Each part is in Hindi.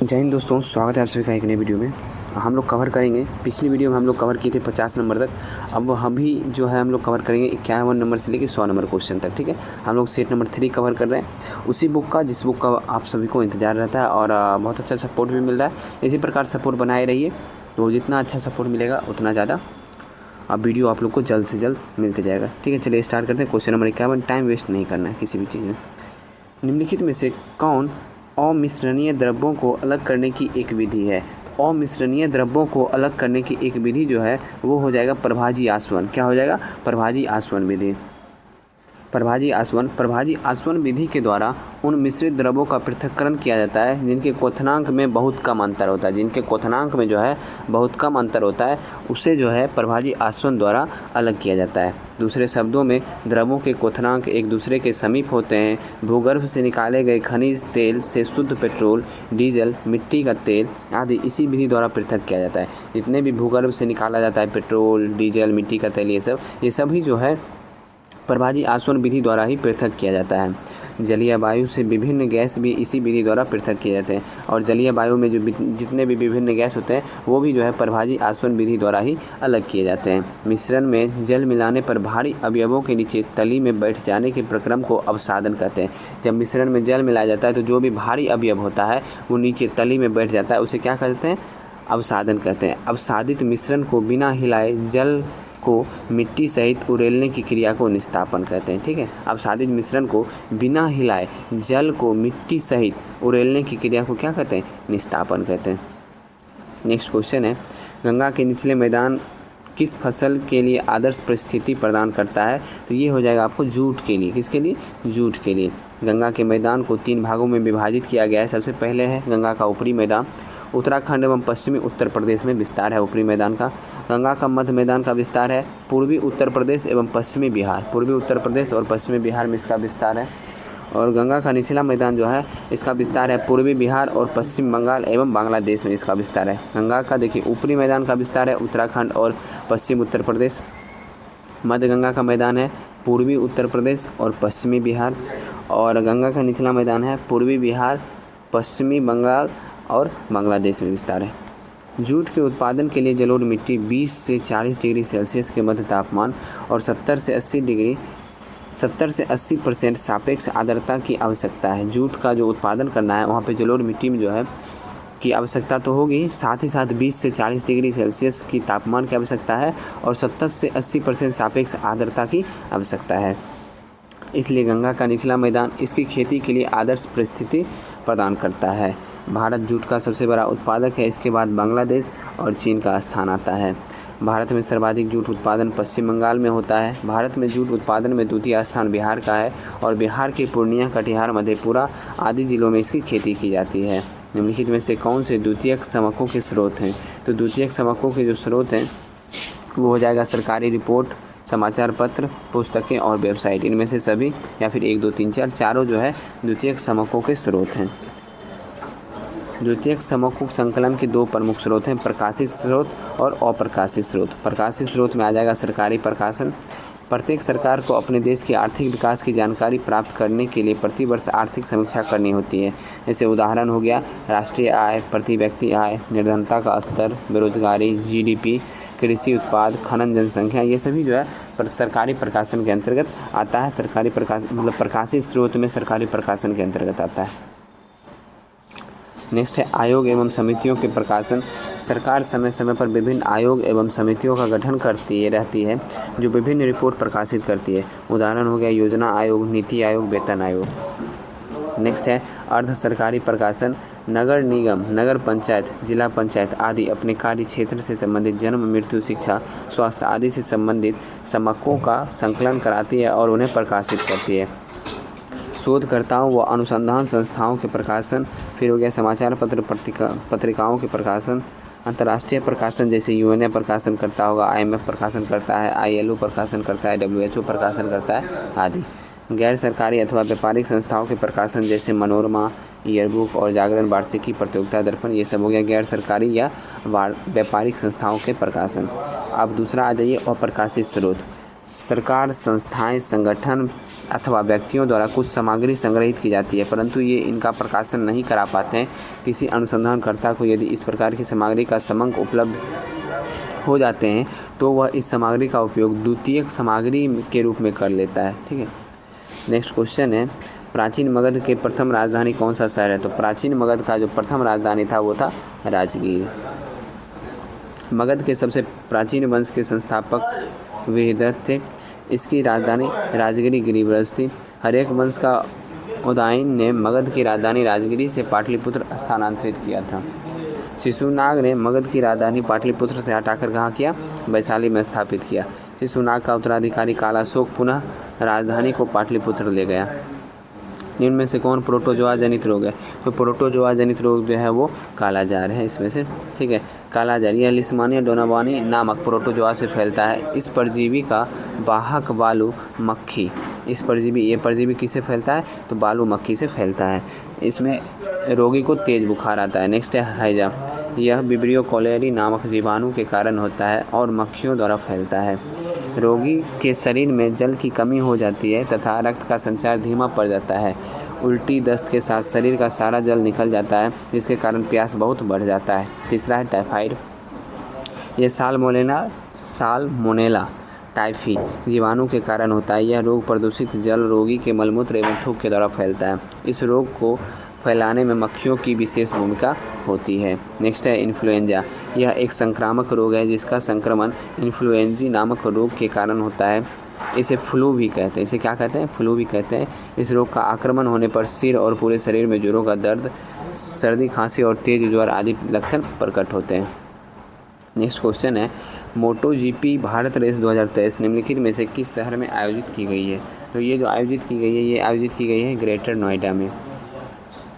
जय हिंद दोस्तों, स्वागत है आप सभी का एक नई वीडियो में। हम लोग कवर करेंगे, पिछली वीडियो में हम लोग कवर किए थे 50 नंबर तक। अब हम भी जो है हम लोग कवर करेंगे 51 नंबर से लेकर 100 नंबर क्वेश्चन तक। ठीक है, हम लोग सेट नंबर 3 कवर कर रहे हैं, उसी बुक का जिस बुक का आप सभी को इंतजार रहता है और बहुत अच्छा सपोर्ट भी मिल रहा है। इसी प्रकार सपोर्ट बनाए रहिए, तो जितना अच्छा सपोर्ट मिलेगा उतना ज़्यादा अब वीडियो आप लोग को जल्द से जल्द मिलते जाएगा। ठीक है, चलिए स्टार्ट करते हैं। क्वेश्चन नंबर 51, टाइम वेस्ट नहीं करना है किसी भी चीज़ में। निम्नलिखित में से कौन अमिश्रणीय द्रव्यों को अलग करने की एक विधि है? तो अमिश्रणीय द्रव्यों को अलग करने की एक विधि जो है वो हो जाएगा प्रभाजी आसवन। क्या हो जाएगा? प्रभाजी आसवन विधि। प्रभाजी आसवन विधि के द्वारा उन मिश्रित द्रव्यों का पृथक्करण किया जाता है जिनके क्वथनांक में बहुत कम अंतर होता है। जिनके क्वथनांक में जो है बहुत कम अंतर होता है उसे जो है प्रभाजी आसवन द्वारा अलग किया जाता है। दूसरे शब्दों में द्रव्यों के क्वथनांक एक दूसरे के समीप होते हैं। भूगर्भ से निकाले गए खनिज तेल से शुद्ध पेट्रोल, डीजल, मिट्टी का तेल आदि इसी विधि द्वारा पृथक किया जाता है। जितने भी भूगर्भ से निकाला जाता है पेट्रोल, डीजल, मिट्टी का तेल, ये सभी जो है प्रभाजी आसवन विधि द्वारा ही पृथक किया जाता है। जलीय वायु से विभिन्न गैस भी इसी विधि द्वारा पृथक किए जाते हैं और जलीय वायु में जो जितने भी विभिन्न गैस होते हैं वो भी जो है प्रभाजी आसवन विधि द्वारा ही अलग किए जाते हैं। मिश्रण में जल मिलाने पर भारी अवयवों के नीचे तली में बैठ जाने के प्रक्रम को अवसादन कहते हैं। जब मिश्रण में जल मिलाया जाता है तो जो भी भारी अवयव होता है वो नीचे तली में बैठ जाता है, उसे क्या कहते हैं? अवसादन कहते हैं। अवसादित मिश्रण को बिना हिलाए जल को मिट्टी सहित उड़ेलने की क्रिया को निस्तापन कहते हैं। ठीक है, अवसादित मिश्रण को बिना हिलाए जल को मिट्टी सहित उड़ेलने की क्रिया को क्या कहते हैं? निस्तापन कहते हैं। नेक्स्ट क्वेश्चन है, गंगा के निचले मैदान किस फसल के लिए आदर्श परिस्थिति प्रदान करता है? तो ये हो जाएगा आपको जूट के लिए। किसके लिए? जूट के लिए। गंगा के मैदान को 3 भागों में विभाजित किया गया है। सबसे पहले है गंगा का ऊपरी मैदान, उत्तराखंड एवं पश्चिमी उत्तर प्रदेश में विस्तार है ऊपरी मैदान का। गंगा का मध्य मैदान का विस्तार है पूर्वी उत्तर प्रदेश एवं पश्चिमी बिहार। पूर्वी उत्तर प्रदेश और पश्चिमी बिहार में इसका विस्तार है। और गंगा का निचला मैदान जो है इसका विस्तार है पूर्वी बिहार और पश्चिम बंगाल एवं बांग्लादेश में इसका विस्तार है। गंगा का देखिए ऊपरी मैदान का विस्तार है उत्तराखंड और पश्चिम उत्तर प्रदेश। मध्य गंगा का मैदान है पूर्वी उत्तर प्रदेश और पश्चिमी बिहार। और गंगा का निचला मैदान है पूर्वी बिहार, पश्चिमी बंगाल और बांग्लादेश में विस्तार है। जूट के उत्पादन के लिए जलोढ़ मिट्टी 20 से 40 डिग्री सेल्सियस के मध्य तापमान और 70 से 80% सापेक्ष आर्द्रता की आवश्यकता है। जूट का जो उत्पादन करना है वहाँ पे जलोढ़ मिट्टी में जो है की आवश्यकता तो होगी, साथ ही साथ 20 से 40 डिग्री सेल्सियस की तापमान की आवश्यकता है और 70 से 80% सापेक्ष आर्द्रता की आवश्यकता है। इसलिए गंगा का निचला मैदान इसकी खेती के लिए आदर्श परिस्थिति प्रदान करता है। भारत जूट का सबसे बड़ा उत्पादक है, इसके बाद बांग्लादेश और चीन का स्थान आता है। भारत में सर्वाधिक जूट उत्पादन पश्चिम बंगाल में होता है। भारत में जूट उत्पादन में द्वितीय स्थान बिहार का है और बिहार के पूर्णिया, कटिहार, मधेपुरा आदि जिलों में इसकी खेती की जाती है। निम्नलिखित में से कौन से द्वितीयक समकों के स्रोत हैं? तो द्वितीयक समकों के जो स्रोत हैं वो हो जाएगा सरकारी रिपोर्ट, समाचार पत्र, पुस्तकें और वेबसाइट। इनमें से सभी या फिर 1, 2, 3, 4 चारों जो है द्वितीयक समकों के स्रोत हैं। द्वितीयक समकों संकलन के 2 प्रमुख स्रोत हैं, प्रकाशित स्रोत और अप्रकाशित स्रोत। प्रकाशित स्रोत में आ जाएगा सरकारी प्रकाशन। प्रत्येक सरकार को अपने देश के आर्थिक विकास की जानकारी प्राप्त करने के लिए प्रतिवर्ष आर्थिक समीक्षा करनी होती है। जैसे उदाहरण हो गया राष्ट्रीय आय, प्रति व्यक्ति आय, निर्धनता का स्तर, बेरोजगारी, जीडीपी, कृषि उत्पाद, खनन, जनसंख्या, ये सभी जो है सरकारी प्रकाशन के अंतर्गत आता है। सरकारी प्रकाशन प्रकाशित स्रोत में सरकारी प्रकाशन के अंतर्गत आता है। नेक्स्ट है आयोग एवं समितियों के प्रकाशन। सरकार समय समय पर विभिन्न आयोग एवं समितियों का गठन करती रहती है जो विभिन्न रिपोर्ट प्रकाशित करती है। उदाहरण हो गया योजना आयोग, नीति आयोग, वेतन आयोग। नेक्स्ट है अर्ध सरकारी प्रकाशन। नगर निगम, नगर पंचायत, जिला पंचायत आदि अपने कार्य क्षेत्र से संबंधित जन्म, मृत्यु, शिक्षा, स्वास्थ्य आदि से संबंधित समकों का संकलन कराती है और उन्हें प्रकाशित करती है। शोधकर्ताओं व अनुसंधान संस्थाओं के प्रकाशन। फिर हो गया समाचार पत्र, पत्रिकाओं के प्रकाशन। अंतर्राष्ट्रीय प्रकाशन जैसे यूएनए प्रकाशन करता होगा, आईएमएफ प्रकाशन करता है, आईएलओ प्रकाशन करता है, डब्ल्यूएचओ प्रकाशन करता है आदि। गैर सरकारी अथवा व्यापारिक संस्थाओं के प्रकाशन जैसे मनोरमा, ईयरबुक और जागरण, वार्षिकी, प्रतियोगिता, दर्पण, ये सब हो गया गैर सरकारी या व्यापारिक संस्थाओं के प्रकाशन। अब दूसरा आ जाइए अप्रकाशित स्रोत। सरकार, संस्थाएं, संगठन अथवा व्यक्तियों द्वारा कुछ सामग्री संग्रहित की जाती है, परंतु ये इनका प्रकाशन नहीं करा पाते हैं। किसी अनुसंधानकर्ता को यदि इस प्रकार की सामग्री का समंक उपलब्ध हो जाते हैं तो वह इस सामग्री का उपयोग द्वितीयक सामग्री के रूप में कर लेता है। ठीक है, नेक्स्ट क्वेश्चन है, प्राचीन मगध के प्रथम राजधानी कौन सा शहर है? तो प्राचीन मगध का जो प्रथम राजधानी था वो था राजगीर। मगध के सबसे प्राचीन वंश के संस्थापक वीरभद्र थे। इसकी राजधानी राजगिरी गिरिव्रज थी। हर्यक वंश का उदयन ने मगध की राजधानी राजगिरी से पाटलिपुत्र स्थानांतरित किया था। शिशुनाग ने मगध की राजधानी पाटलिपुत्र से हटाकर कहाँ किया? वैशाली में स्थापित किया। शिशुनाग का उत्तराधिकारी कालाशोक पुनः राजधानी को पाटलिपुत्र ले गया। निम्न में से कौन प्रोटोजोआ जनित रोग है? तो प्रोटोजोआ जनित रोग जो है वो कालाजार है इसमें से। ठीक है, कालाजार यह लिस्मानिया डोनावानी नामक प्रोटोजोआ से फैलता है। इस परजीवी का वाहक बालू मक्खी, ये परजीवी किससे फैलता है? तो बालू मक्खी से फैलता है। इसमें रोगी को तेज बुखार आता है। नेक्स्ट है हैजा, यह विब्रियो कोलेरी नामक जीवाणु के कारण होता है और मक्खियों द्वारा फैलता है। रोगी के शरीर में जल की कमी हो जाती है तथा रक्त का संचार धीमा पड़ जाता है। उल्टी दस्त के साथ शरीर का सारा जल निकल जाता है, जिसके कारण प्यास बहुत बढ़ जाता है। तीसरा है टाइफाइड, यह साल्मोनेला टाइफी जीवाणु के कारण होता है। यह रोग प्रदूषित जल, रोगी के मलमूत्र एवं थूक के द्वारा फैलता है। इस रोग को फैलाने में मक्खियों की विशेष भूमिका होती है। नेक्स्ट है इन्फ्लुएंजा, यह एक संक्रामक रोग है जिसका संक्रमण इन्फ्लुएंजी नामक रोग के कारण होता है। इसे फ्लू भी कहते हैं। इसे क्या कहते हैं? फ्लू भी कहते हैं। इस रोग का आक्रमण होने पर सिर और पूरे शरीर में जोरों का दर्द, सर्दी, खांसी और तेज ज्वर आदि लक्षण प्रकट होते हैं। नेक्स्ट क्वेश्चन है, मोटो जीपी भारत रेस 2023 निम्नलिखित में से किस शहर में आयोजित की गई है? तो ये जो आयोजित की गई है ये आयोजित की गई है ग्रेटर नोएडा में।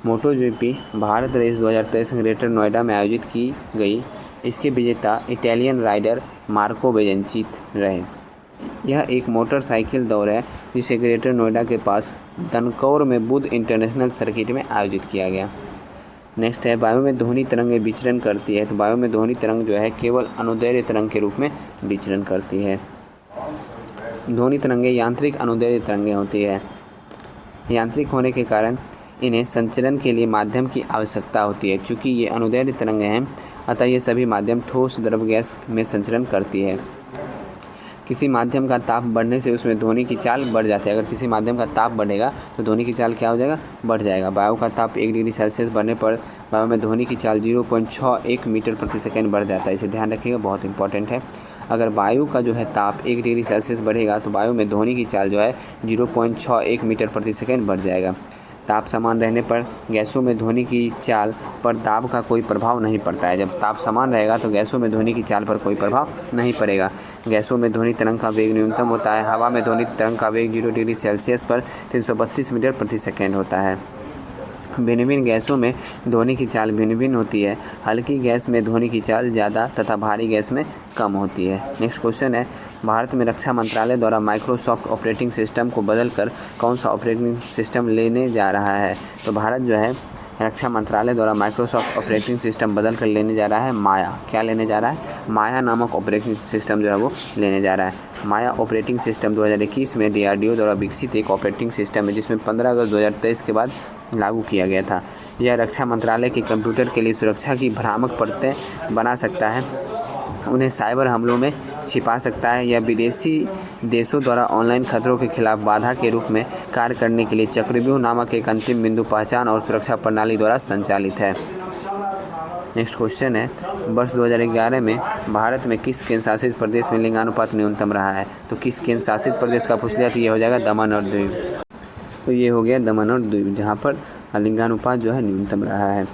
Moto GP Bharat race 2023 greater Noida में आयोजित की गई। इसके विजेता इटालियन राइडर मार्को बेजेंची रहे। यह एक मोटरसाइकिल दौड़ है जिसे ग्रेटर नोएडा के पास दनकौर में बुद्ध इंटरनेशनल सर्किट में आयोजित किया गया। नेक्स्ट है, वायु में ध्वनि तरंगें विचरण करती है। तो वायु में ध्वनि तरंग जो है केवल अनुदैर्घ्य तरंग के रूप में विचरण करती है। ध्वनि तरंगें यांत्रिक अनुदैर्घ्य तरंगें होती है। यांत्रिक होने के कारण इन्हें संचरण के लिए माध्यम की आवश्यकता होती है। चूँकि ये अनुदैर्घ्य तरंगें हैं अतः ये सभी माध्यम ठोस, द्रव, गैस में संचरण करती है। किसी माध्यम का ताप बढ़ने से उसमें ध्वनि की चाल बढ़ जाती है। अगर किसी माध्यम का ताप बढ़ेगा तो ध्वनि की चाल क्या हो जाएगा? बढ़ जाएगा। वायु का ताप 1 डिग्री सेल्सियस बढ़ने पर वायु में ध्वनि की चाल 0.61 मीटर प्रति सेकंड बढ़ जाता है। इसे ध्यान रखिएगा, बहुत इंपॉर्टेंट है। अगर वायु का जो है ताप 1 डिग्री सेल्सियस बढ़ेगा तो वायु में ध्वनि की चाल जो है 0.61 मीटर प्रति सेकंड बढ़ जाएगा। ताप समान रहने पर गैसों में ध्वनि की चाल पर दाब का कोई प्रभाव नहीं पड़ता है। जब ताप समान रहेगा तो गैसों में ध्वनि की चाल पर कोई प्रभाव नहीं पड़ेगा। गैसों में ध्वनि तरंग का वेग न्यूनतम होता है। हवा में ध्वनि तरंग का वेग 0 डिग्री सेल्सियस पर 332 मीटर प्रति सेकंड होता है। भिन्न भिन्न गैसों में ध्वनि की चाल भिन्न भिन्न होती है। हल्की गैस में ध्वनि की चाल ज़्यादा तथा भारी गैस में कम होती है। नेक्स्ट क्वेश्चन है, भारत में रक्षा मंत्रालय द्वारा माइक्रोसॉफ्ट ऑपरेटिंग सिस्टम को बदलकर कौन सा ऑपरेटिंग सिस्टम लेने जा रहा है? तो भारत जो है रक्षा मंत्रालय द्वारा माइक्रोसॉफ्ट ऑपरेटिंग सिस्टम बदल कर लेने जा रहा है माया। क्या लेने जा रहा है? माया नामक ऑपरेटिंग सिस्टम जो है वो लेने जा रहा है। माया ऑपरेटिंग सिस्टम 2021 में DRDO द्वारा विकसित एक ऑपरेटिंग सिस्टम है जिसमें 15 अगस्त 2023 के बाद लागू किया गया था। यह रक्षा मंत्रालय के कंप्यूटर के लिए सुरक्षा की भ्रामक परतें बना सकता है, उन्हें साइबर हमलों में छिपा सकता है या विदेशी देशों द्वारा ऑनलाइन खतरों के खिलाफ बाधा के रूप में कार्य करने के लिए चक्रव्यूह नामक एक अंतिम बिंदु पहचान और सुरक्षा प्रणाली द्वारा संचालित है। नेक्स्ट क्वेश्चन है, वर्ष 2011 में भारत में किस केंद्र शासित प्रदेश में लिंगानुपात न्यूनतम रहा है? तो किस केंद्र शासित प्रदेश का पूछ लिया तो ये हो जाएगा दमन और दीव। तो ये हो गया दमन और दीव, जहाँ पर लिंगानुपात जो है न्यूनतम रहा है।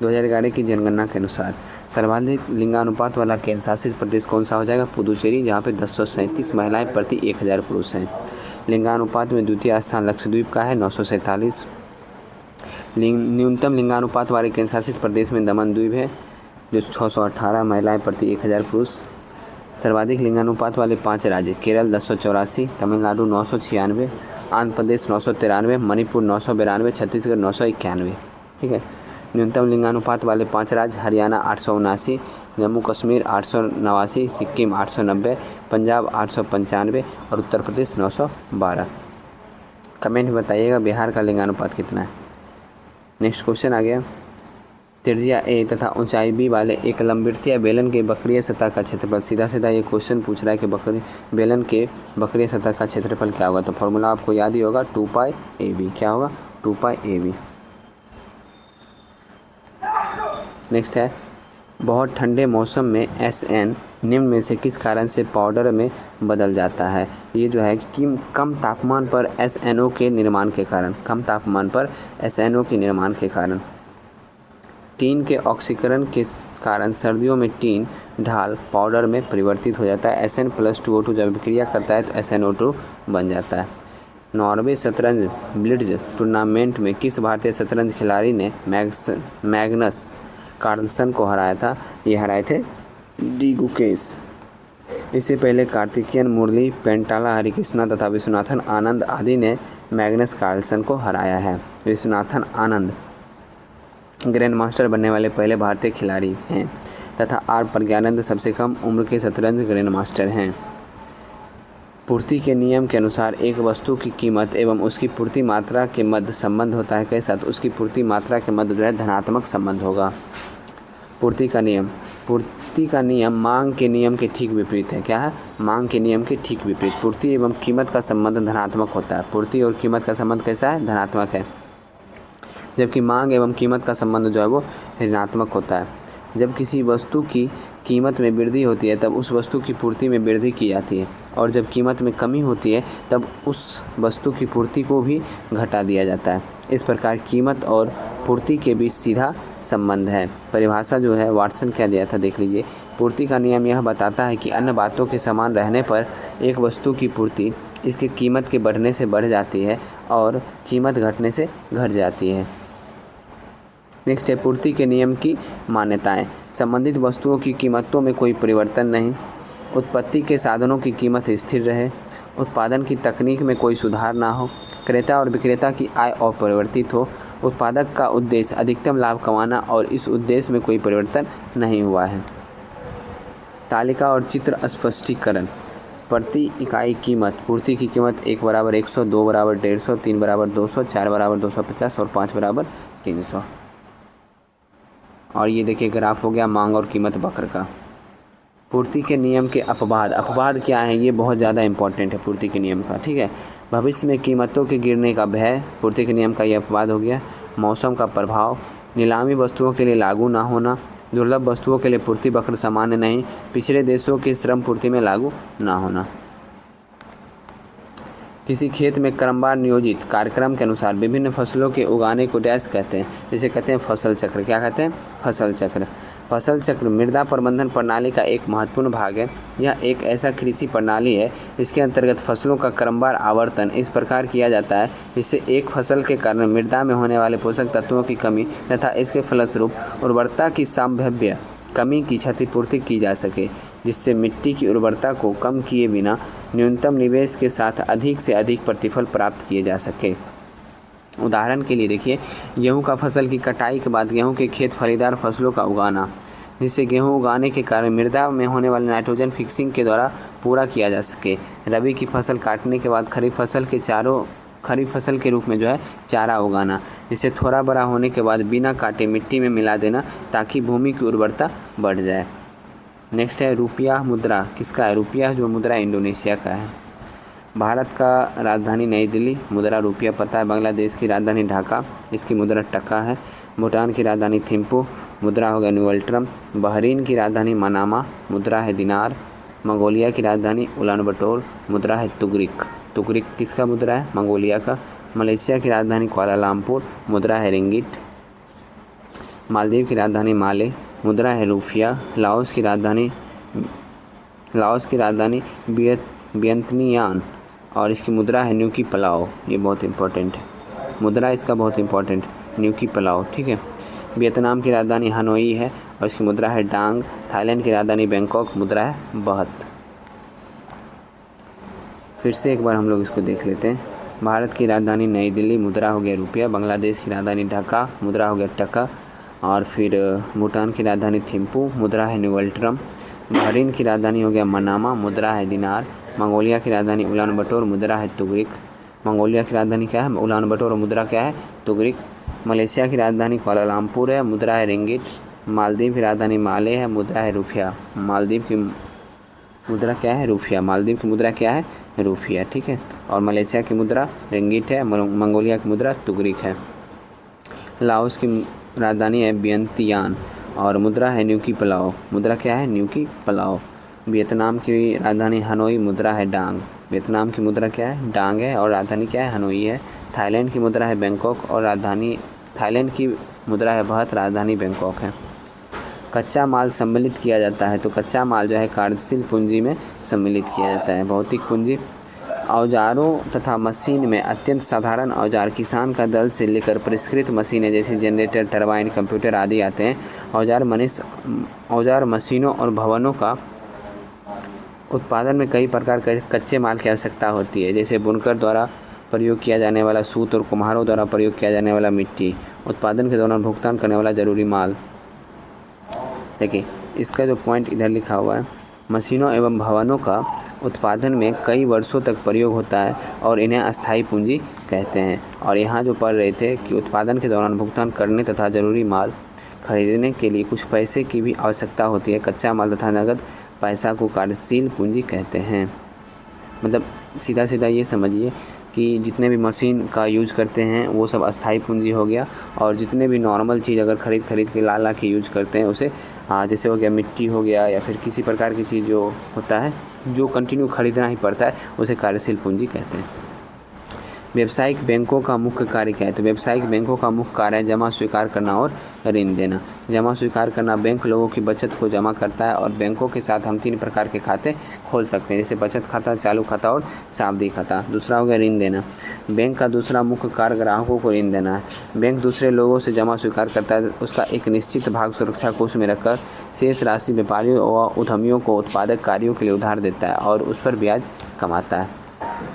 2011 की जनगणना के अनुसार सर्वाधिक लिंगानुपात वाला केंद्र शासित प्रदेश कौन सा हो जाएगा? पुदुचेरी, जहाँ पे 1037 महिलाएं प्रति 1000 पुरुष हैं। लिंगानुपात में द्वितीय स्थान लक्षद्वीप का है 947। न्यूनतम लिंगानुपात वाले केंद्र शासित प्रदेश में दमन द्वीप है जो 618 महिलाएं प्रति 1000 पुरुष। सर्वाधिक लिंगानुपात वाले 5 राज्य केरल 1084, तमिलनाडु 996, आंध्र प्रदेश 993, मणिपुर 992, छत्तीसगढ़ 991। ठीक है, न्यूनतम लिंगानुपात वाले 5 राज्य: हरियाणा 879, जम्मू कश्मीर 889, सिक्किम 890, पंजाब 895 और उत्तर प्रदेश 912। कमेंट में बताइएगा बिहार का लिंगानुपात कितना है। नेक्स्ट क्वेश्चन आ गया, त्रिज्या ए तथा ऊंचाई बी वाले एक लंबवृत्तीय बेलन के वक्रीय सतह का क्षेत्रफल। सीधा सीधा ये क्वेश्चन पूछ रहा है कि बेलन के वक्रीय सतह का क्षेत्रफल क्या होगा। तो फॉर्मूला आपको याद ही होगा, 2π/ab। क्या होगा? 2π/ab। नेक्स्ट है, बहुत ठंडे मौसम में SN निम्न में से किस कारण से पाउडर में बदल जाता है। ये जो है कि कम तापमान पर SNO के निर्माण के कारण, कम तापमान पर SNO के निर्माण के कारण। टीन के ऑक्सीकरण के कारण सर्दियों में टीन ढाल पाउडर में परिवर्तित हो जाता है। SN+2O2 जब विक्रिया करता है तो SNO2 बन जाता है। नॉर्वे शतरंज ब्लिट्ज टूर्नामेंट में किस भारतीय शतरंज खिलाड़ी ने मैग्नस कार्लसन को हराया था। ये हराए थे डी गुकेश। इससे पहले कार्तिकेयन मुरली, पेंटाला हरिकृष्णा तथा विश्वनाथन आनंद आदि ने मैग्नस कार्लसन को हराया है। विश्वनाथन आनंद ग्रैंड मास्टर बनने वाले पहले भारतीय खिलाड़ी हैं तथा आर प्रज्ञानंद सबसे कम उम्र के शतरंज ग्रैंड मास्टर हैं। पूर्ति के नियम के अनुसार एक वस्तु की कीमत एवं उसकी पूर्ति मात्रा के मध्य संबंध होता है कैसा। तो उसकी पूर्ति मात्रा के मध्य जो है धनात्मक संबंध होगा। पूर्ति का नियम मांग के नियम के ठीक विपरीत है। क्या है? मांग के नियम के ठीक विपरीत। पूर्ति एवं कीमत का संबंध धनात्मक होता है। पूर्ति और कीमत का संबंध कैसा है? धनात्मक है। जबकि मांग एवं कीमत का संबंध जो है वो ऋणात्मक होता है। जब किसी वस्तु की कीमत में वृद्धि होती है तब उस वस्तु की पूर्ति में वृद्धि की जाती है, और जब कीमत में कमी होती है तब उस वस्तु की पूर्ति को भी घटा दिया जाता है। इस प्रकार कीमत और पूर्ति के बीच सीधा संबंध है। परिभाषा जो है वाटसन क्या दिया था, देख लीजिए। पूर्ति का नियम यह बताता है कि अन्य बातों के समान रहने पर एक वस्तु की पूर्ति इसकी कीमत के बढ़ने से बढ़ जाती है और कीमत घटने से घट जाती है। नेक्स्ट है पूर्ति के नियम की मान्यताएं। संबंधित वस्तुओं की कीमतों में कोई परिवर्तन नहीं, उत्पत्ति के साधनों की कीमत स्थिर रहे, उत्पादन की तकनीक में कोई सुधार ना हो, क्रेता और विक्रेता की आय अपरिवर्तित हो, उत्पादक का उद्देश्य अधिकतम लाभ कमाना और इस उद्देश्य में कोई परिवर्तन नहीं हुआ है। तालिका और चित्र स्पष्टीकरण। प्रति इकाई कीमत। पूर्ति की कीमत 1 = 100, 2 = 150, 3 = 200, 4 = 250 और 5 = 300। और ये देखिए ग्राफ हो गया मांग और कीमत वक्र का। पूर्ति के नियम के अपवाद। अपवाद क्या है? ये बहुत ज़्यादा इंपॉर्टेंट है पूर्ति के नियम का, ठीक है। भविष्य में कीमतों के गिरने का भय, पूर्ति के नियम का ये अपवाद हो गया। मौसम का प्रभाव, नीलामी वस्तुओं के लिए लागू ना होना, दुर्लभ वस्तुओं के लिए पूर्ति वक्र सामान्य नहीं, पिछड़े देशों की श्रम पूर्ति में लागू ना होना। किसी खेत में क्रमवार नियोजित कार्यक्रम के अनुसार विभिन्न फसलों के उगाने को डैश कहते हैं, जिसे कहते हैं फसल चक्र। क्या कहते हैं? फसल चक्र। फसल चक्र मृदा प्रबंधन प्रणाली का एक महत्वपूर्ण भाग है। यह एक ऐसा कृषि प्रणाली है जिसके अंतर्गत फसलों का क्रमवार आवर्तन इस प्रकार किया जाता है जिससे एक फसल के कारण मृदा में होने वाले पोषक तत्वों की कमी तथा इसके फलस्वरूप उर्वरता की संभाव्य कमी की क्षतिपूर्ति की जा सके, जिससे मिट्टी की उर्वरता को कम किए बिना न्यूनतम निवेश के साथ अधिक से अधिक प्रतिफल प्राप्त किए जा सके। उदाहरण के लिए देखिए, गेहूं का फसल की कटाई के बाद गेहूं के खेत फलीदार फसलों का उगाना, जिससे गेहूं उगाने के कारण मृदा में होने वाले नाइट्रोजन फिक्सिंग के द्वारा पूरा किया जा सके। रबी की फसल काटने के बाद खरीफ फसल के रूप में जो है चारा उगाना, जिसे थोड़ा बड़ा होने के बाद बिना काटे मिट्टी में मिला देना ताकि भूमि की उर्वरता बढ़ जाए। नेक्स्ट है रुपया मुद्रा। किसका है? रुपया जो मुद्रा इंडोनेशिया का है। भारत का राजधानी नई दिल्ली, मुद्रा रुपया पता है। बांग्लादेश की राजधानी ढाका, इसकी मुद्रा टका है। भूटान की राजधानी थिम्पू, मुद्रा हो गया न्यूअल्ट्रम। बहरीन की राजधानी मनामा, मुद्रा है दिनार। मंगोलिया की राजधानी उलानबटोर, मुद्रा है तुगरिक। तुगरिक किसका मुद्रा है? मंगोलिया का। मलेशिया की राजधानी कुआलालंपुर, मुद्रा है रिंगिट। मालदीव की राजधानी माले, मुद्रा है रूफिया। लाओस की राजधानी वियतनाम और इसकी मुद्रा है न्यूकी पलाओ। ये बहुत इंपॉर्टेंट है, मुद्रा इसका बहुत इंपॉर्टेंट, न्यूकी पलाओ, ठीक है। वियतनाम की राजधानी हनोई है और इसकी मुद्रा है डांग। थाईलैंड की राजधानी बैंकॉक, मुद्रा है बहत। फिर से एक बार हम लोग इसको देख लेते हैं। भारत की राजधानी नई दिल्ली, मुद्रा हो गया रुपया। बांग्लादेश की राजधानी ढाका, मुद्रा हो गया टका। और फिर भूटान की राजधानी थिम्पू, मुद्रा है न्यूवल्ट्रम। बहरीन की राजधानी हो गया मनामा, मुद्रा है दिनार। मंगोलिया की राजधानी उलान बटोर, मुद्रा है तुगरिक। मंगोलिया की राजधानी क्या है? उलान बटोर, और मुद्रा क्या है? तुगरिक। मलेशिया की राजधानी कुआलालंपुर है, मुद्रा है रिंगिट। मालदीव की राजधानी माले है, मुद्रा है रुपया। मालदीव की मुद्रा क्या है? रुपया। मालदीव की मुद्रा क्या है? रुपया, ठीक है। और मलेशिया की मुद्रा रिंगिट है, मंगोलिया की मुद्रा तुगरिक है। लाओस की राजधानी है वियंतियान और मुद्रा है न्यू की पलाओ। मुद्रा क्या है? न्यू की पलाओ। वियतनाम की राजधानी हनोई, मुद्रा है डांग। वियतनाम की मुद्रा क्या है? डांग है और राजधानी क्या है? हनोई है। थाईलैंड की मुद्रा है बैंकॉक और राजधानी थाईलैंड की मुद्रा है बहत, राजधानी बैंकॉक है। कच्चा माल सम्मिलित किया जाता है, तो कच्चा माल जो है कार्यशील पूंजी में सम्मिलित किया जाता है। भौतिक पूंजी औजारों तथा मशीन में अत्यंत साधारण औजार किसान का दल से लेकर परिष्कृत मशीनें जैसे जनरेटर, टरबाइन, कंप्यूटर आदि आते हैं। औजार मशीनों और भवनों का उत्पादन में कई प्रकार के कच्चे माल की आवश्यकता होती है, जैसे बुनकर द्वारा प्रयोग किया जाने वाला सूत और कुम्हारों द्वारा प्रयोग किया जाने वाला मिट्टी। उत्पादन के दौरान भुगतान करने वाला जरूरी माल। देखिए इसका जो पॉइंट इधर लिखा हुआ है, मशीनों एवं भवनों का उत्पादन में कई वर्षों तक प्रयोग होता है और इन्हें अस्थायी पूंजी कहते हैं। और यहाँ जो पढ़ रहे थे कि उत्पादन के दौरान भुगतान करने तथा ज़रूरी माल खरीदने के लिए कुछ पैसे की भी आवश्यकता होती है। कच्चा माल तथा नगद पैसा को कार्यशील पूंजी कहते हैं। मतलब सीधा सीधा ये समझिए कि जितने भी मशीन का यूज करते हैं वो सब अस्थाई पूंजी हो गया, और जितने भी नॉर्मल चीज़ अगर खरीद के ला के यूज करते हैं उसे जैसे हो गया मिट्टी हो गया या फिर किसी प्रकार की चीज़ जो होता है जो कंटिन्यू खरीदना ही पड़ता है उसे कार्यशील पूंजी कहते हैं। व्यावसायिक बैंकों का मुख्य कार्य क्या है? तो व्यावसायिक बैंकों का मुख्य कार्य है जमा स्वीकार करना और ऋण देना। जमा स्वीकार करना, बैंक लोगों की बचत को जमा करता है और बैंकों के साथ हम 3 प्रकार के खाते खोल सकते हैं, जैसे बचत खाता, चालू खाता और सावधि खाता। दूसरा हो गया ऋण देना। बैंक का दूसरा मुख्य कार्य ग्राहकों को ऋण देना है। बैंक दूसरे लोगों से जमा स्वीकार करता है, उसका एक निश्चित भाग सुरक्षा कोष में रखकर शेष राशि व्यापारियों व उद्यमियों को उत्पादक कार्यों के लिए उधार देता है और उस पर ब्याज कमाता है।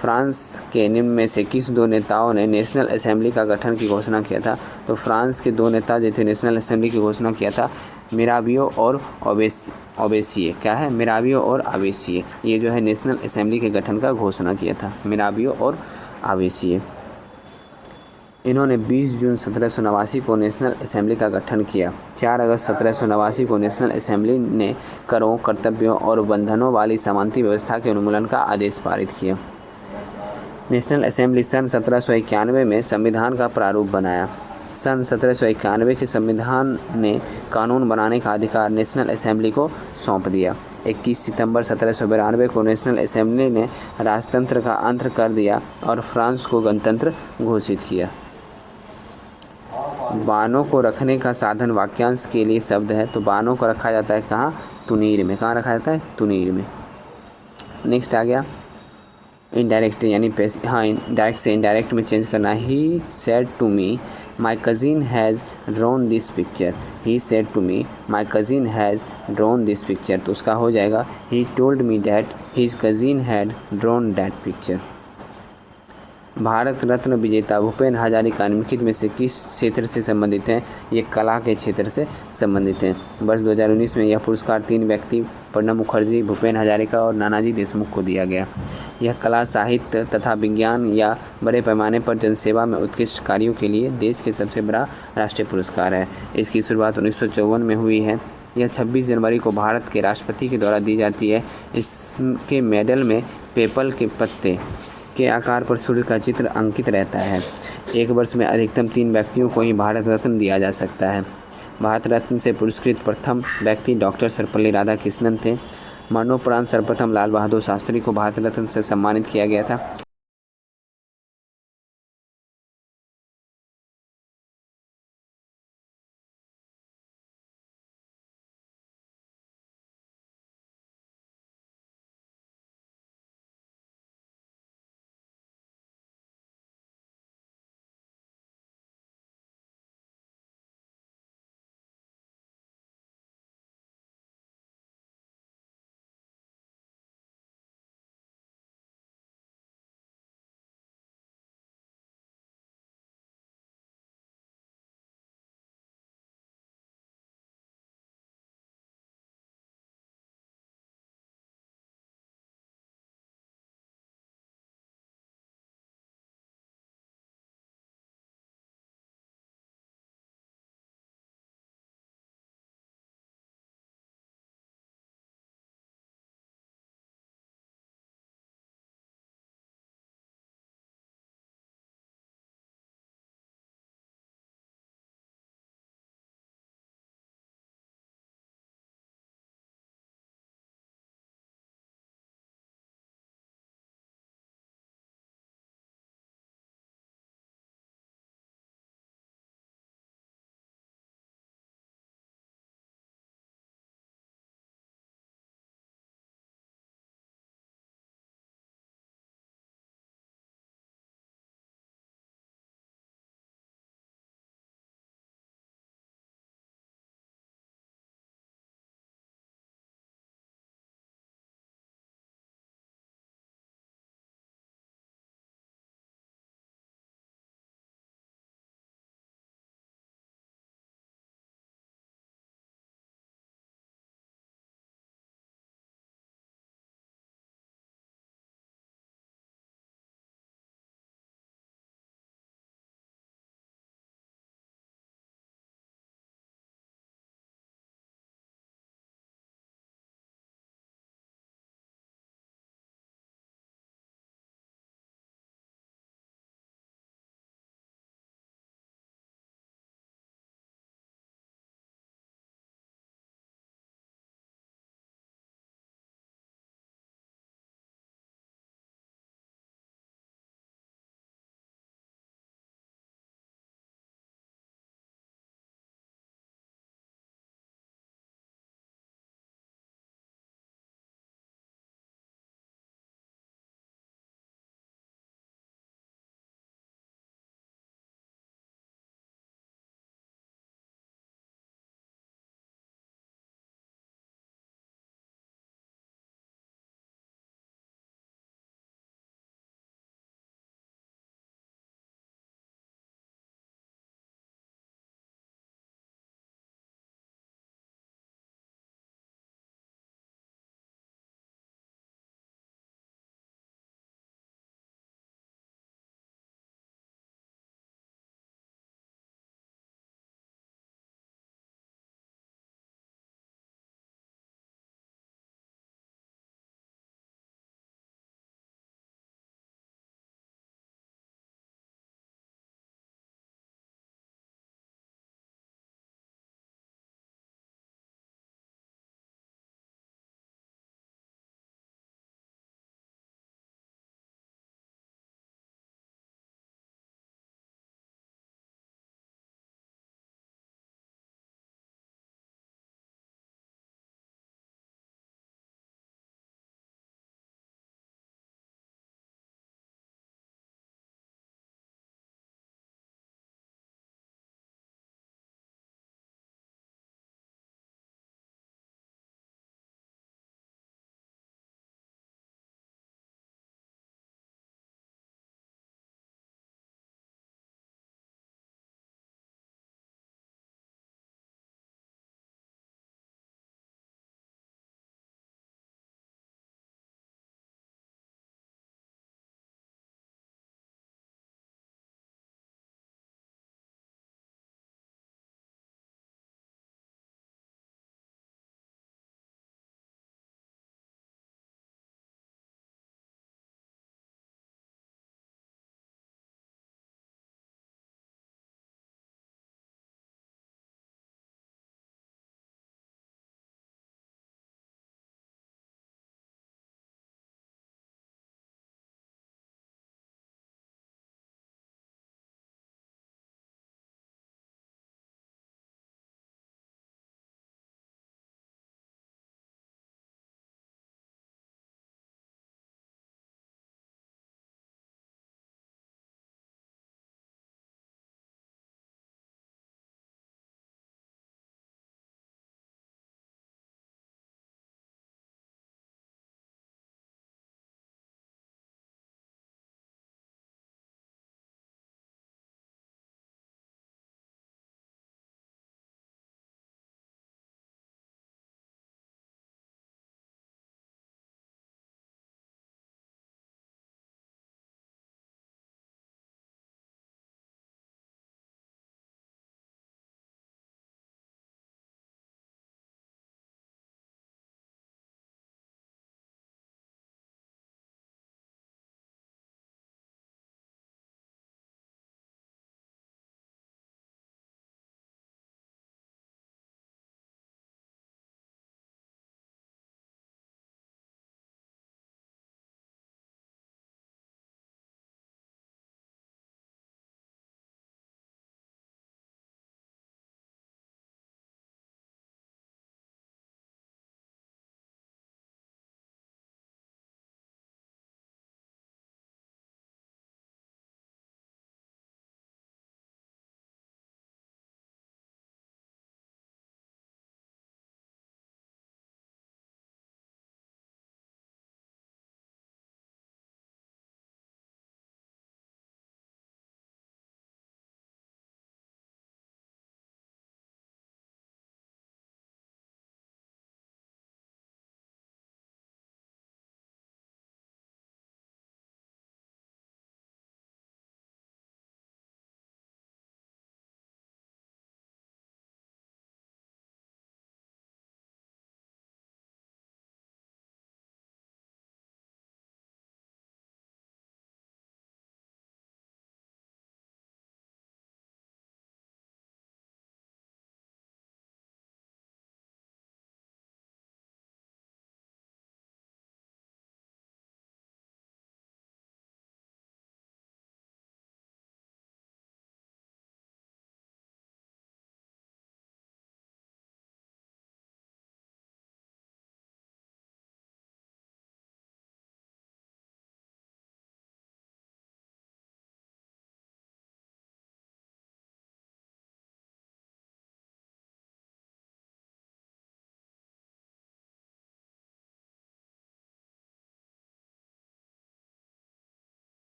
फ्रांस के निम्न में से किस 2 नेताओं ने नेशनल असेंबली का गठन की घोषणा किया था? तो फ्रांस के 2 नेता जो थे नेशनल असेंबली की घोषणा किया था, मिराबियो और ओबेसिए। क्या है? मिराबियो और ओबेसिए, ये जो है नेशनल असेंबली के गठन का घोषणा किया था, मिराबियो और ओबेसिए। इन्होंने 20 जून 1789 को नेशनल असेंबली का गठन किया। 4 अगस्त 1789 को नेशनल असेंबली ने करों, कर्तव्यों और बंधनों वाली समानता व्यवस्था के उन्मूलन का आदेश पारित किया। नेशनल असेंबली सन 1791 में संविधान का प्रारूप बनाया। सन 1791 के संविधान ने कानून बनाने का अधिकार नेशनल असेंबली को सौंप दिया। 21 सितंबर 1792 को नेशनल असेंबली ने राजतंत्र का अंत कर दिया और फ्रांस को गणतंत्र घोषित किया। बानों को रखने का साधन वाक्यांश के लिए शब्द है, तो बानों को रखा जाता है कहाँ? तुनीर में। कहाँ रखा जाता है? तुनीर में। नेक्स्ट आ गया इनडायरेक्ट, यानी डायरेक्ट से इनडायरेक्ट में चेंज करना। He said to me my cousin has drawn this picture. He said to me my cousin has drawn this picture, तो उसका हो जाएगा he told me that his cousin had drawn that picture. Bharat Ratna विजेता भूपेन हजारिका निम्नलिखित में से किस क्षेत्र से संबंधित हैं? ये कला के क्षेत्र से संबंधित हैं। वर्ष 2019 में यह पुरस्कार 3 व्यक्ति प्रणब मुखर्जी, भूपेन हजारिका और नानाजी देशमुख को दिया गया। यह कला, साहित्य तथा विज्ञान या बड़े पैमाने पर जनसेवा में उत्कृष्ट कार्यों के लिए देश के सबसे बड़ा राष्ट्रीय पुरस्कार है। इसकी शुरुआत 1954 में हुई है। यह 26 जनवरी को भारत के राष्ट्रपति के द्वारा दी जाती है। इसके मेडल में पेपल के पत्ते के आकार पर सूर्य का चित्र अंकित रहता है। एक वर्ष में अधिकतम 3 व्यक्तियों को ही भारत रत्न दिया जा सकता है। भारत रत्न से पुरस्कृत प्रथम व्यक्ति डॉक्टर सर्वपल्ली राधाकृष्णन थे। मरणोपरांत सर्वप्रथम लाल बहादुर शास्त्री को भारत रत्न से सम्मानित किया गया था।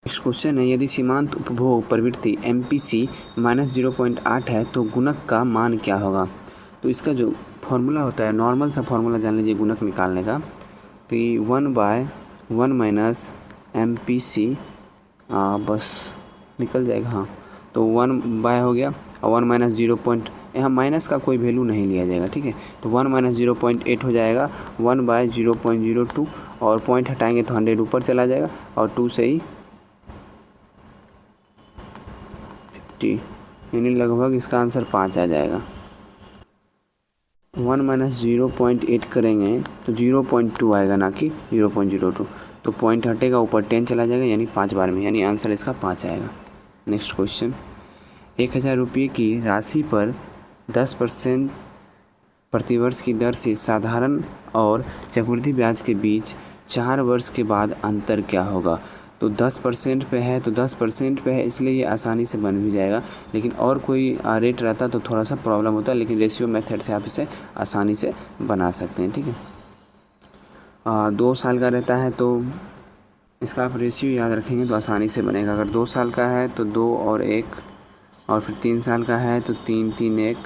नेक्स्ट क्वेश्चन है, यदि सीमांत उपभोग प्रवृत्ति MPC -0.8 है तो गुणक का मान क्या होगा। तो इसका जो फॉर्मूला होता है, नॉर्मल सा फॉर्मूला जान लीजिए गुणक निकालने का। तो ये 1/1 - MPC बस निकल जाएगा। हाँ, तो 1 हो गया और 1 - 0. यहाँ माइनस का कोई वैल्यू नहीं लिया जाएगा, ठीक है। तो 1 - 0.8 हो जाएगा 1/0.02 और पॉइंट हटाएंगे तो 100 ऊपर चला जाएगा और 2 से ही 50, यानी लगभग इसका आंसर 5 आ जाएगा। 1 - 0.8 करेंगे तो 0.2 आएगा, ना कि 0.02। तो पॉइंट हटेगा ऊपर 10 चला जाएगा, यानी 5 बार में, यानी आंसर इसका 5 आएगा। नेक्स्ट क्वेश्चन, 1000 रुपये की राशि पर 10% प्रतिवर्ष की दर से साधारण और चक्रवृद्धि ब्याज के बीच 4 वर्ष के बाद अंतर क्या होगा। तो 10% पे है, तो 10% पे है, इसलिए ये आसानी से बन भी जाएगा। लेकिन और कोई रेट रहता तो थोड़ा सा प्रॉब्लम होता, लेकिन रेशियो मेथड से आप इसे आसानी से बना सकते हैं, ठीक है। 2 साल का रहता है तो इसका आप रेशियो याद रखेंगे तो आसानी से बनेगा। अगर 2 साल का है तो 2 और 1, और फिर 3 साल का है तो 3, 3, 1,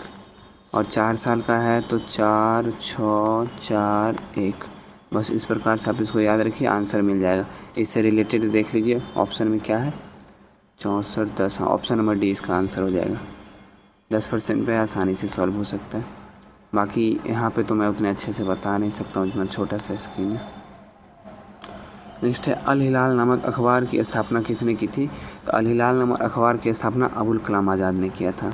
और 4 साल का है तो 4, 6, 4, 1। बस इस प्रकार से आप इसको याद रखिए, आंसर मिल जाएगा। इससे रिलेटेड देख लीजिए ऑप्शन में क्या है, 64, 10। हाँ, ऑप्शन नंबर डी इसका आंसर हो जाएगा। 10% पे आसानी से सॉल्व हो सकता है। बाकी यहाँ पे तो मैं उतने अच्छे से बता नहीं सकता हूँ, इतना छोटा सा स्क्रीन है। नेक्स्ट है, अल हिलाल नामक अखबार की स्थापना किसने की थी। तो अल हिलाल नामक अखबार की स्थापना अबुल कलाम आज़ाद ने किया था।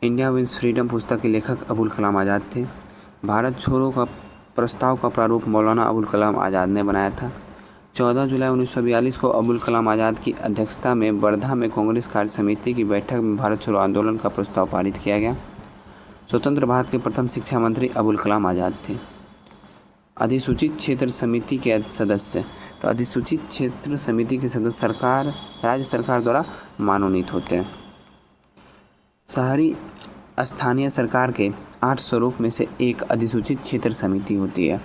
इंडिया विंस फ्रीडम पुस्तक के लेखक अबुल कलाम आज़ाद थे। भारत छोड़ो का प्रस्ताव का प्रारूप मौलाना अबुल कलाम आज़ाद ने बनाया था। 14 जुलाई 1942 को अबुल कलाम आज़ाद की अध्यक्षता में वर्धा में कांग्रेस कार्य समिति की बैठक में भारत छोड़ो आंदोलन का प्रस्ताव पारित किया गया। स्वतंत्र भारत के प्रथम शिक्षा मंत्री अबुल कलाम आज़ाद थे। अधिसूचित क्षेत्र समिति के सदस्य, तो अधिसूचित क्षेत्र समिति के सदस्य राज्य सरकार द्वारा मनोनीत होते हैं। शहरी स्थानीय सरकार के 8 स्वरूप में से एक अधिसूचित क्षेत्र समिति होती है।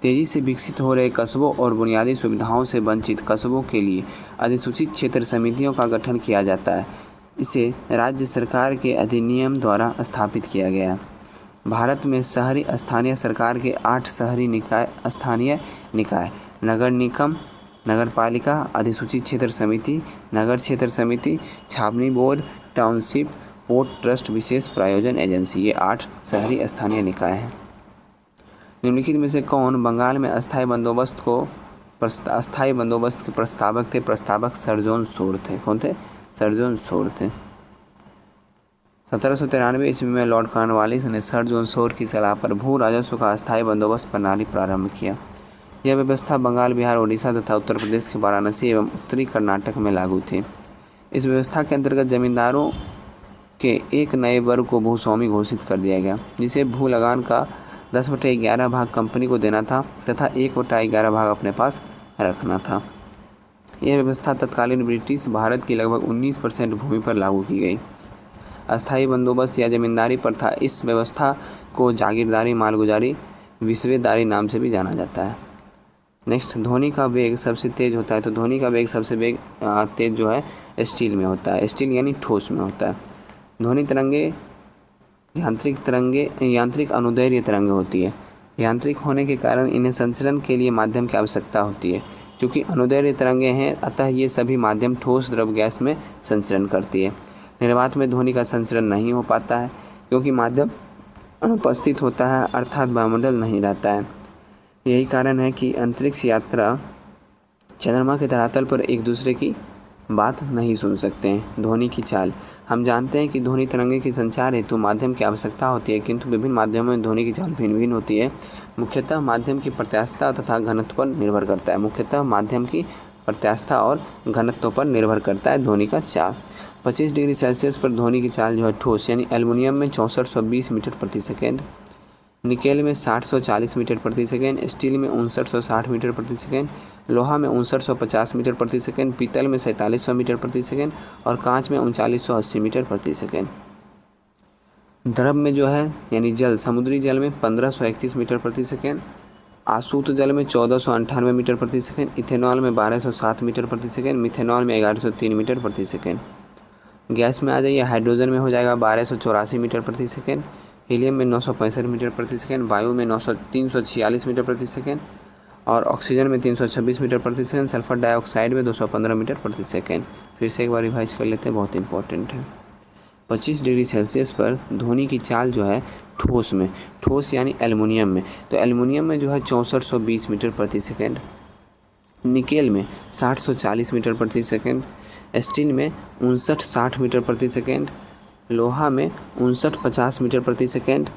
तेजी से विकसित हो रहे कस्बों और बुनियादी सुविधाओं से वंचित कस्बों के लिए अधिसूचित क्षेत्र समितियों का गठन किया जाता है। इसे राज्य सरकार के अधिनियम द्वारा स्थापित किया गया है। भारत में शहरी स्थानीय सरकार के 8 शहरी निकाय, स्थानीय निकाय, नगर निगम, नगर पालिका, अधिसूचित क्षेत्र समिति, नगर क्षेत्र समिति, छावनी बोर्ड, टाउनशिप, पोर्ट ट्रस्ट, विशेष प्रायोजन एजेंसी, ये 8 शहरी स्थानीय निकाय हैं। निम्नलिखित में से कौन बंगाल में अस्थायी बंदोबस्त के प्रस्तावक थे। प्रस्तावक सर जॉन शोर थे। कौन थे? सर जॉन शोर थे। 1793 ईस्वी में लॉर्ड कॉर्नवालिस ने सर जॉन शोर की सलाह पर भू राजस्व का अस्थायी बंदोबस्त प्रणाली प्रारंभ किया। यह व्यवस्था बंगाल, बिहार, उड़ीसा तथा उत्तर प्रदेश के वाराणसी एवं उत्तरी कर्नाटक में लागू थी। इस व्यवस्था के अंतर्गत जमींदारों के एक नए वर्ग को भूस्वामी घोषित कर दिया गया, जिसे भू लगान का 10/11 भाग कंपनी को देना था तथा 1/11 भाग अपने पास रखना था। यह व्यवस्था तत्कालीन ब्रिटिश भारत की लगभग 19% भूमि पर लागू की गई। अस्थायी बंदोबस्त या जमींदारी प्रथा, इस व्यवस्था को जागीरदारी, मालगुजारी, विस्वेदारी नाम से भी जाना जाता है। नेक्स्ट, ध्वनि का वेग सबसे तेज होता है। तो ध्वनि का वेग सबसे तेज जो है स्टील में होता है। स्टील यानी ठोस में होता है। ध्वनि तरंगे यांत्रिक अनुदैर्घ्य तरंगे होती है। यांत्रिक होने के कारण इन्हें संचरण के लिए माध्यम की आवश्यकता होती है। चूँकि अनुदैर्घ्य तरंगे हैं, अतः ये सभी माध्यम ठोस, द्रव, गैस में संचरण करती है। निर्वात में ध्वनि का संचरण नहीं हो पाता है क्योंकि माध्यम अनुपस्थित होता है, अर्थात वायुमंडल नहीं रहता है। यही कारण है कि अंतरिक्ष यात्रा चंद्रमा के धरातल पर एक दूसरे की बात नहीं सुन सकते हैं। ध्वनि की चाल, हम जानते हैं कि ध्वनि तरंगे के संचार हेतु माध्यम की आवश्यकता होती है, किंतु विभिन्न माध्यमों में ध्वनि की चाल भिन्न भिन्न होती है। मुख्यतः माध्यम की प्रत्यास्थता तथा घनत्व पर निर्भर करता है। मुख्यतः माध्यम की प्रत्यास्थता और घनत्व पर निर्भर करता है ध्वनि का चाल। 25 डिग्री सेल्सियस पर ध्वनि की चाल जो है ठोस यानी एल्युमिनियम में 6420 मीटर प्रति सेकेंड, निकेल में 6040 मीटर प्रति सेकेंड, स्टील में 5960 मीटर प्रति सेकेंड, लोहा में 5950 मीटर प्रति सेकेंड, पीतल में 4700 मीटर प्रति सेकेंड और कांच में 3980 मीटर प्रति सेकेंड। द्रव में जो है यानी जल, समुद्री जल में 1531 मीटर प्रति सेकेंड, आसूत जल में 1498 मीटर प्रति सेकेंड, इथेनॉल में 1207 मीटर प्रति सेकेंड, मिथेनॉल में 1103 मीटर प्रति सेकेंड। गैस में आ जाइए, हाइड्रोजन में हो जाएगा 1284 मीटर प्रति सेकेंड, हीलियम में 965 मीटर प्रति सेकेंड, वायु में 346 मीटर प्रति सेकेंड और ऑक्सीजन में 326 मीटर प्रति सेकेंड, सल्फर डाइऑक्साइड में 215 मीटर प्रति सेकेंड। फिर से एक बार रिवाइज कर लेते हैं, बहुत इंपॉर्टेंट है। 25 डिग्री सेल्सियस पर ध्वनि की चाल जो है ठोस में, ठोस यानी एल्युमिनियम में, तो एल्युमिनियम में जो है 6420 मीटर प्रति सेकेंड, निकेल में 6040 मीटर प्रति सेकेंड, स्टील में 5960 मीटर प्रति सेकेंड, लोहा में 5950 मीटर प्रति सेकेंड,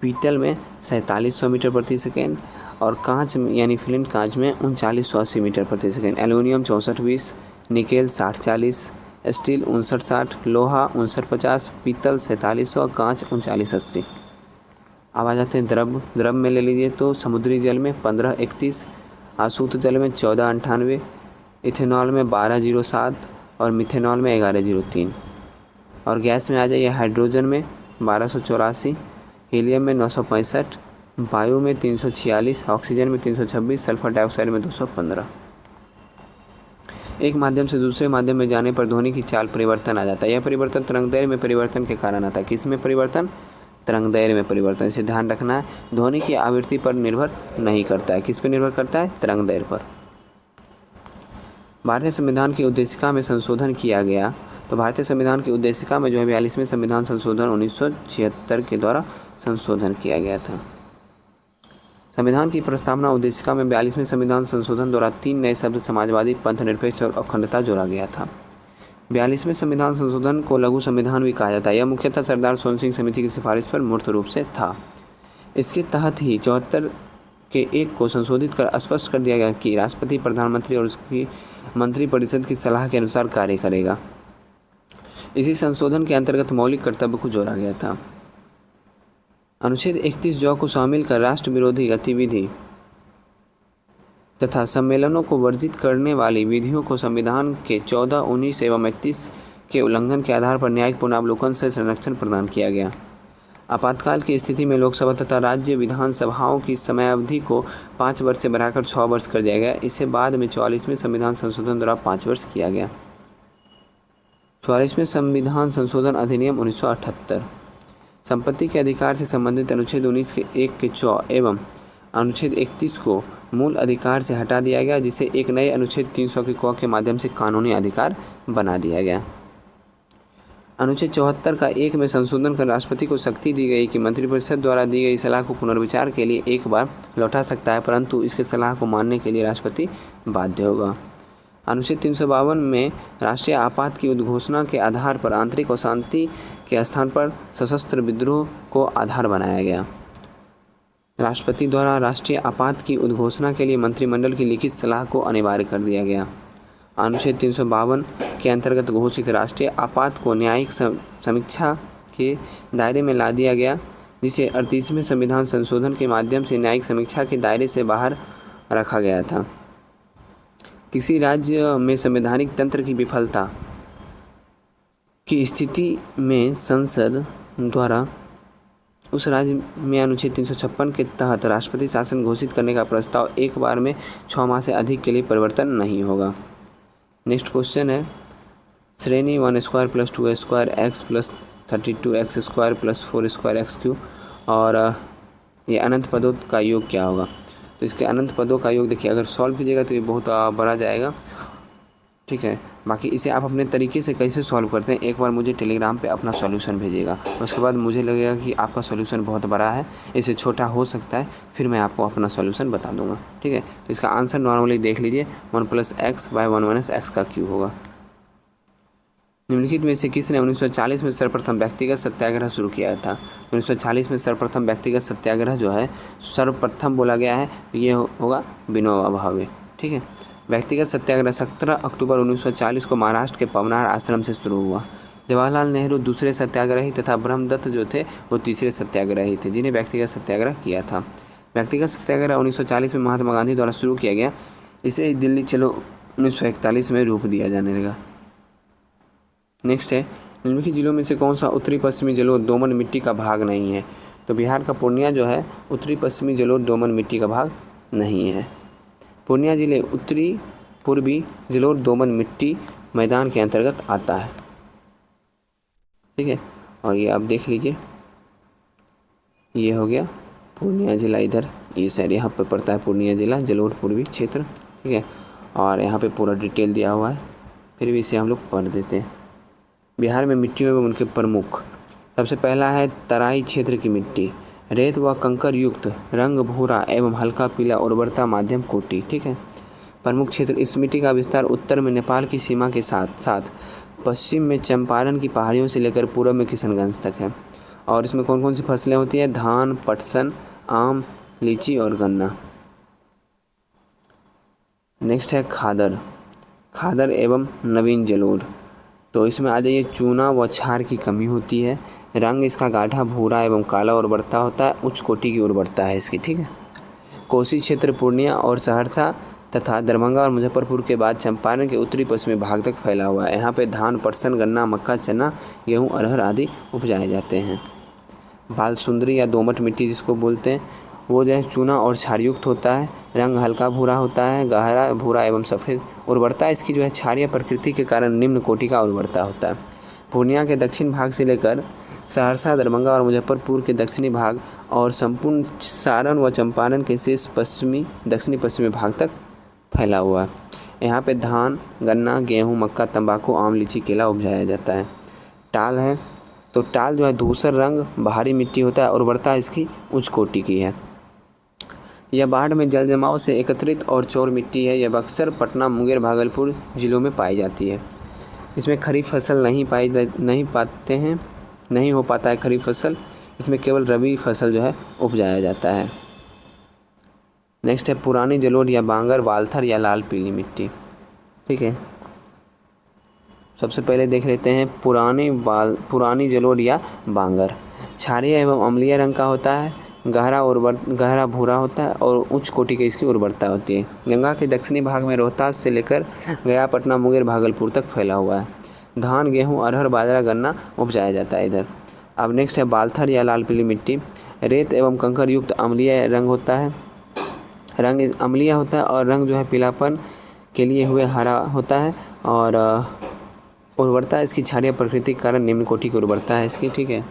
पीतल में 4700 मीटर प्रति सेकेंड और कांच यानी फ्लिंट कांच में 3980 मीटर प्रति सेकेंड। एल्युमिनियम 6420, निकेल 6040, स्टील 5960, लोहा 5950, पीतल 4700, कांच 3980। अब आ जाते हैं द्रव में ले लीजिए तो समुद्री जल में 1531, आसूत जल में 1498, इथेनॉल में 1207 और मिथेनॉल में 1103। और गैस में आ जाइए, हाइड्रोजन में 1284, हीलियम में 965, वायु में 346, ऑक्सीजन में 326, सल्फर डाइऑक्साइड में 215। एक माध्यम से दूसरे माध्यम में जाने पर ध्वनि की चाल परिवर्तन आ जाता है। यह परिवर्तन तरंगदैर्घ्य में परिवर्तन के कारण आता है। किस में परिवर्तन? तरंगदैर्घ्य में परिवर्तन। इसे ध्यान रखना है, ध्वनि की आवृत्ति पर निर्भर नहीं करता है। किस पर निर्भर करता है? तरंगदैर्घ्य पर। भारतीय संविधान की उद्देशिका में संशोधन किया गया, तो भारतीय संविधान की उद्देशिका में जो है 42वें संविधान संशोधन 1976 के द्वारा संशोधन किया गया था। संविधान की प्रस्तावना उद्देशिका में 42वें संविधान संशोधन द्वारा 3 नए शब्द समाजवादी, पंथ निरपेक्ष और अखंडता जोड़ा गया था। 42वें संविधान संशोधन को लघु संविधान भी कहा जाता है। यह मुख्यतः सरदार सोहन सिंह समिति की सिफारिश पर मूर्त रूप से था। इसके तहत ही 74 के 1 को संशोधित कर स्पष्ट कर दिया गया कि राष्ट्रपति प्रधानमंत्री और उसकी मंत्रिपरिषद की सलाह के अनुसार कार्य करेगा। इसी संशोधन के अंतर्गत मौलिक कर्तव्य को जोड़ा गया था। अनुच्छेद 31 को शामिल कर राष्ट्र विरोधी गतिविधि तथा सम्मेलनों को वर्जित करने वाली विधियों को संविधान के 14, 19 एवं 31 के उल्लंघन के आधार पर न्यायिक पुनरावलोकन से संरक्षण प्रदान किया गया। आपातकाल की स्थिति में लोकसभा तथा राज्य विधानसभाओं की समयावधि को 5 वर्ष से बढ़ाकर 6 वर्ष कर दिया गया। इसे बाद में 44वें संविधान संशोधन द्वारा 5 वर्ष किया गया। 44वें संविधान संशोधन अधिनियम 1978 संपत्ति के अधिकार से संबंधित अनुच्छेद 19 के 1 के 4 एवं अनुच्छेद 31 को मूल अधिकार से हटा दिया गया, जिसे एक नए अनुच्छेद 300 के क के माध्यम से कानूनी अधिकार बना दिया गया। अनुच्छेद 74 का 1 में संशोधन कर राष्ट्रपति को शक्ति दी गई कि मंत्रिपरिषद द्वारा दी गई सलाह को पुनर्विचार के लिए एक बार लौटा सकता है, परंतु इसके सलाह को मानने के लिए राष्ट्रपति बाध्य होगा। अनुच्छेद 352 में राष्ट्रीय आपात की उद्घोषणा के आधार पर आंतरिक अशांति के स्थान पर सशस्त्र विद्रोह को आधार बनाया गया। राष्ट्रपति द्वारा राष्ट्रीय आपात की उद्घोषणा के लिए मंत्रिमंडल की लिखित सलाह को अनिवार्य कर दिया गया। अनुच्छेद 352 के अंतर्गत घोषित राष्ट्रीय आपात को न्यायिक समीक्षा के दायरे में ला दिया गया, जिसे 38वें संविधान संशोधन के माध्यम से न्यायिक समीक्षा के दायरे से बाहर रखा गया था। किसी राज्य में संवैधानिक तंत्र की विफलता की स्थिति में संसद द्वारा उस राज्य में अनुच्छेद 356 के तहत राष्ट्रपति शासन घोषित करने का प्रस्ताव एक बार में 6 माह से अधिक के लिए परिवर्तन नहीं होगा। नेक्स्ट क्वेश्चन है, श्रेणी 1² + 2² x + 32x² + 4² x³ और ये अनंत पदों का योग क्या होगा? तो इसके अनंत पदों का योग देखिए, अगर सॉल्व कीजिएगा तो ये बहुत बड़ा जाएगा, ठीक है। बाकी इसे आप अपने तरीके से कैसे सॉल्व करते हैं, एक बार मुझे टेलीग्राम पे अपना सॉल्यूशन भेजिएगा। उसके बाद मुझे लगेगा कि आपका सॉल्यूशन बहुत बड़ा है, इसे छोटा हो सकता है, फिर मैं आपको अपना सॉल्यूशन बता दूंगा, ठीक है। तो इसका आंसर नॉर्मली देख लीजिए, 1 + x / 1 - x का क्यूब होगा। निम्नलिखित में से किसने 1940 में सर्वप्रथम व्यक्तिगत सत्याग्रह शुरू किया था? 1940 में सर्वप्रथम व्यक्तिगत सत्याग्रह जो है सर्वप्रथम बोला गया है, ये होगा विनोबा भावे, ठीक है। व्यक्तिगत सत्याग्रह 17 अक्टूबर 1940 को महाराष्ट्र के पवनार आश्रम से शुरू हुआ। जवाहरलाल नेहरू दूसरे सत्याग्रही तथा ब्रह्मदत्त जो थे वो तीसरे सत्याग्रही थे, जिन्हें व्यक्तिगत सत्याग्रह किया था। व्यक्तिगत सत्याग्रह 1940 में महात्मा गांधी द्वारा शुरू किया गया। इसे दिल्ली चलो 1941 में रूप दिया जाने लगा। नेक्स्ट है, निम्नलिखित जिलों में से कौन सा उत्तरी पश्चिमी जलोढ़ दोमट मिट्टी का भाग नहीं है? तो बिहार का पूर्णिया जो है उत्तरी पश्चिमी जलोढ़ दोमट मिट्टी का भाग नहीं है। पूर्णिया जिले उत्तरी पूर्वी जलोढ़ दोमट मिट्टी मैदान के अंतर्गत आता है। ठीक है, और ये आप देख लीजिए, ये हो गया पूर्णिया जिला, इधर ये साइड यहाँ पे पड़ता है पूर्णिया जिला जलोढ़ पूर्वी क्षेत्र। ठीक है, और यहाँ पे पूरा डिटेल दिया हुआ है, फिर भी इसे हम लोग पढ़ देते हैं। बिहार में मिट्टियों एवं उनके प्रमुख, सबसे पहला है तराई क्षेत्र की मिट्टी, रेत व कंकर युक्त, रंग भूरा एवं हल्का पीला, उर्वरता मध्यम कोटि। ठीक है, प्रमुख क्षेत्र, इस मिट्टी का विस्तार उत्तर में नेपाल की सीमा के साथ साथ पश्चिम में चंपारण की पहाड़ियों से लेकर पूर्व में किशनगंज तक है। और इसमें कौन कौन सी फसलें होती हैं? धान, पटसन, आम, लीची और गन्ना। नेक्स्ट है खादर, खादर एवं नवीन जलोढ़। तो इसमें आ जाइए, चूना व क्षार की कमी होती है, रंग इसका गाढ़ा भूरा एवं काला, उर्वरता होता है, उच्च कोटि की उर्वरता है इसकी। ठीक है, कोसी क्षेत्र पूर्णिया और सहरसा तथा दरभंगा और मुजफ्फरपुर के बाद चंपारण के उत्तरी पश्चिमी भाग तक फैला हुआ है। यहाँ पे धान, पटसन, गन्ना, मक्का, चना, गेहूँ, अरहर आदि उपजाए जाते हैं। बाल सुंदरी या दोमट मिट्टी जिसको बोलते हैं, वो जो है चूना और क्षारयुक्त होता है, रंग हल्का भूरा होता है, गहरा भूरा एवं सफ़ेद, उर्वरता इसकी जो है क्षारीय प्रकृति के कारण निम्न कोटि का उर्वरता होता है। पूर्णिया के दक्षिण भाग से लेकर सहरसा, दरभंगा और मुजफ्फरपुर के दक्षिणी भाग और संपूर्ण सारण व चंपारण के शेष दक्षिणी पश्चिमी भाग तक फैला हुआ है। यहाँ पे धान, गन्ना, गेहूँ, मक्का, तंबाकू, आम, लीची, केला उपजाया जाता है। टाल है, तो टाल जो है धूसर रंग बाहरी मिट्टी होता है, उर्वरता इसकी उच्च कोटि की है। यह बाढ़ में जल जमाव से एकत्रित और चौर मिट्टी है। यह बक्सर, पटना, मुंगेर, भागलपुर जिलों में पाई जाती है। इसमें खरीफ फसल नहीं हो पाता है खरीफ फसल, इसमें केवल रबी फसल जो है उपजाया जाता है। नेक्स्ट है पुरानी जलोढ़ या बांगर, वालथर या लाल पीली मिट्टी। ठीक है, सबसे पहले देख लेते हैं पुरानी जलोढ़ या बांगर। क्षारीय एवं अम्लीय रंग का होता है, गहरा भूरा होता है और उच्च कोटि की इसकी उर्वरता होती है। गंगा के दक्षिणी भाग में रोहतास से लेकर गया, पटना, मुंगेर, भागलपुर तक फैला हुआ है। धान, गेहूँ, अरहर, बाजरा, गन्ना उपजाया जाता है इधर। अब नेक्स्ट है बालथर या लाल पीली मिट्टी। रेत एवं कंकर युक्त अम्लीय रंग होता है, रंग अम्लीय होता है और रंग जो है पीलापन के लिए हुए हरा होता है और उर्वरता इसकी क्षारीय प्रकृति के कारण निम्न कोटि की उर्वरता है इसकी। ठीक है,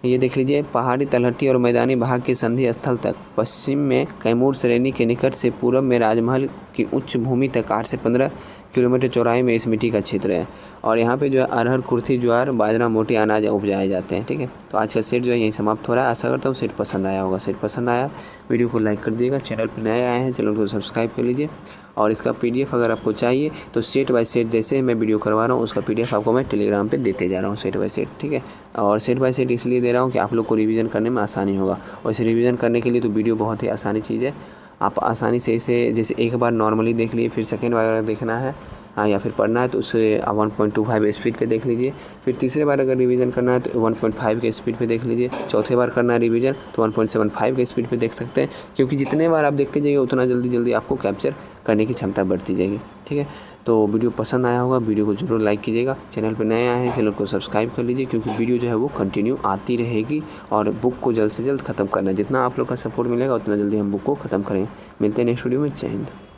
ये देख लीजिए, पहाड़ी तलहटी और मैदानी भाग के संधि स्थल तक, पश्चिम में कैमूर श्रेणी के निकट से पूर्व में राजमहल की उच्च भूमि तक 8 से 15 किलोमीटर चौड़ाई में इस मिट्टी का क्षेत्र है। और यहाँ पे जो है अरहर, कुर्थी, ज्वार, बाजरा, मोटे अनाज उपजाए जाते हैं। ठीक है, तो आज का सेट जो है यहीं समाप्त हो रहा है। आशा करता हूँ सेट पसंद आया होगा। सेट पसंद आया वीडियो को लाइक कर दीजिएगा, चैनल पर नए आए हैं चैनल को सब्सक्राइब कर लीजिए। और इसका PDF अगर आपको चाहिए तो सेट बाय सेट जैसे मैं वीडियो करवा रहा हूँ उसका PDF आपको मैं टेलीग्राम पे देते जा रहा हूँ सेट बाय सेट। ठीक है, और सेट बाय सेट इसलिए दे रहा हूँ कि आप लोग को रिवीजन करने में आसानी होगा। और इसे रिवीजन करने के लिए तो वीडियो बहुत ही आसानी चीज़ है, आप आसानी से इसे जैसे एक बार नॉर्मली देख लिए, फिर सेकेंड बार अगर देखना है या फिर पढ़ना है तो उसे 1.25 स्पीड पे देख लीजिए। फिर तीसरे बार अगर रिवीजन करना है तो 1.5 के स्पीड पे देख लीजिए। चौथे बार करना है रिवीजन तो 1.75 के स्पीड पे देख सकते हैं, क्योंकि जितने बार आप देखते जाइए उतना जल्दी आपको कैप्चर करने की क्षमता बढ़ती जाएगी। ठीक है, तो वीडियो पसंद आया होगा, वीडियो को जरूर लाइक कीजिएगा। चैनल पर नए आए हैं चैनल को सब्सक्राइब कर लीजिए, क्योंकि वीडियो जो है वो कंटिन्यू आती रहेगी। और बुक को जल्द से जल्द ख़त्म करना, जितना आप लोग का सपोर्ट मिलेगा उतना जल्दी हम बुक को ख़त्म करेंगे। मिलते हैं नेक्स्ट वीडियो में। जय हिंद।